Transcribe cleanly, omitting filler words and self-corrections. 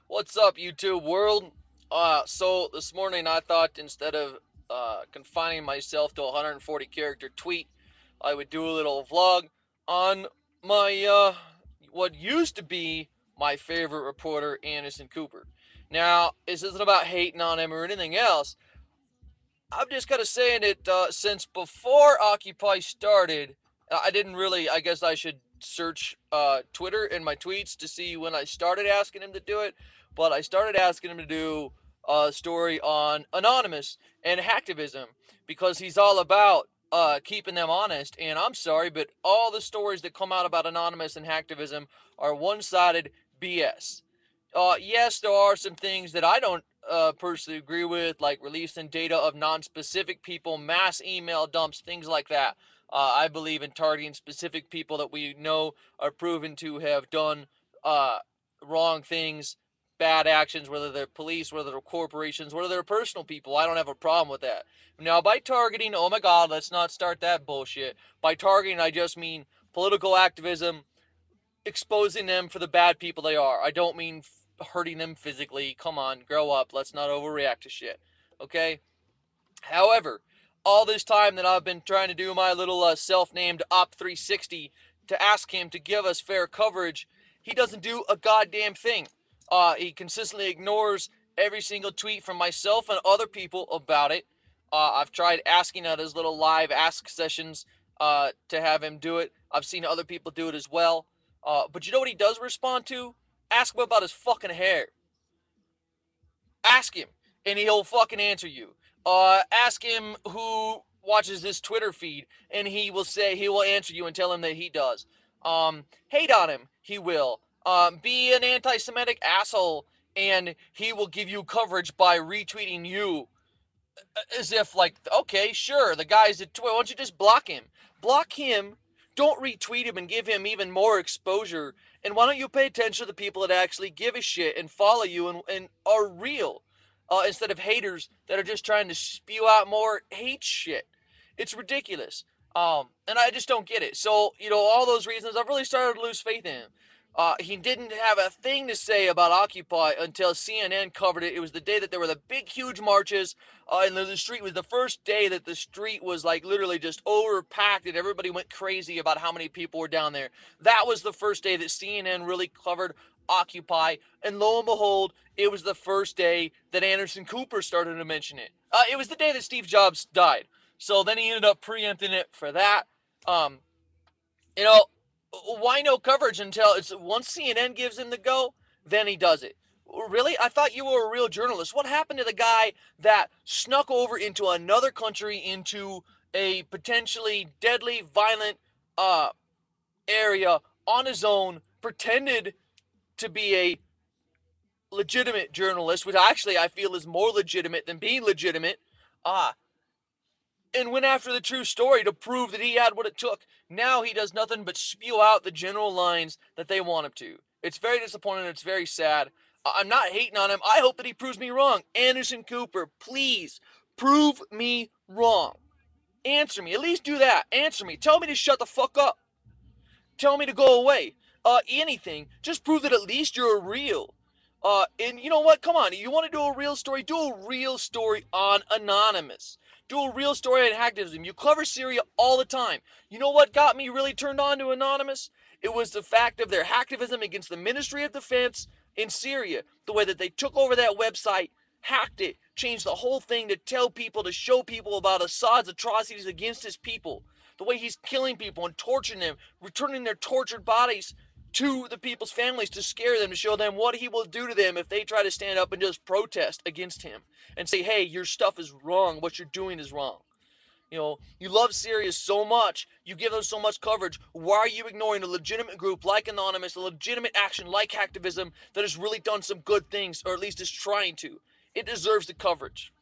What's up, YouTube world? So this morning I thought instead of confining myself to a 140 character tweet, I would do a little vlog on my what used to be my favorite reporter, Anderson Cooper. Now, this isn't about hating on him or anything else. I'm just kind of saying it since before Occupy started, I didn't really, I guess I should search Twitter in my tweets to see when I started asking him to do it, but I started asking him to do a story on Anonymous and hacktivism because he's all about keeping them honest. And I'm sorry, but all the stories that come out about Anonymous and hacktivism are one sided BS. Yes, there are some things that I don't personally agree with, like releasing data of non-specific people, mass email dumps, things like that. I believe in targeting specific people that we know are proven to have done uh, wrong things, bad actions, whether they're police, whether they're corporations, whether they're personal people. I don't have a problem with that. Now, by targeting, oh my God, let's not start that bullshit. By targeting, I just mean political activism, exposing them for the bad people they are. I don't mean hurting them physically. Come on, grow up. Let's not overreact to shit. Okay? However, all this time that I've been trying to do my little self-named Op 360 to ask him to give us fair coverage, he doesn't do a goddamn thing. He consistently ignores every single tweet from myself and other people about it. I've tried asking at his little live ask sessions to have him do it. I've seen other people do it as well. But you know what he does respond to? Ask him about his fucking hair. Ask him, and he'll fucking answer you. Ask him who watches this Twitter feed, and he will answer you and tell him that he does. Hate on him, he will. Be an anti-Semitic asshole, and he will give you coverage by retweeting you as if like, okay, sure, the guy's at Twitter. Why don't you just block him? Block him. Don't retweet him and give him even more exposure. And why don't you pay attention to the people that actually give a shit and follow you and are real, instead of haters that are just trying to spew out more hate shit. It's ridiculous. And I just don't get it. So, all those reasons, I've really started to lose faith in him. He didn't have a thing to say about Occupy until CNN covered it. It was the day that there were the big, huge marches, and the street was the first day that the street was like literally just overpacked, and everybody went crazy about how many people were down there. That was the first day that CNN really covered Occupy, and lo and behold, it was the first day that Anderson Cooper started to mention it. It was the day that Steve Jobs died, so then he ended up preempting it for that. Um, you know, why no coverage until it's once CNN gives him the go, then he does it. Really? I thought you were a real journalist. What happened to the guy that snuck over into another country, into a potentially deadly, violent area on his own, pretended to be a legitimate journalist, which actually I feel is more legitimate than being legitimate, uh, and went after the true story to prove that he had what it took. Now he does nothing but spew out the general lines that they want him to. It's very disappointing. It's very sad. I'm not hating on him. I hope that he proves me wrong. Anderson Cooper, please prove me wrong. Answer me. At least do that. Answer me. Tell me to shut the fuck up. Tell me to go away. Anything. Just prove that at least you're real. And you know what? Come on. You want to do a real story? Do a real story on Anonymous. Do a real story on hacktivism. You cover Syria all the time. You know what got me really turned on to Anonymous? It was the fact of their hacktivism against the Ministry of Defense in Syria. The way that they took over that website, hacked it, changed the whole thing to tell people, to show people about Assad's atrocities against his people. The way he's killing people and torturing them, returning their tortured bodies to the people's families to scare them, to show them what he will do to them if they try to stand up and just protest against him and say, hey, your stuff is wrong, what you're doing is wrong. You love Syria so much, you give them so much coverage. Why are you ignoring a legitimate group like Anonymous, a legitimate action like hacktivism that has really done some good things, or at least is trying to? It deserves the coverage.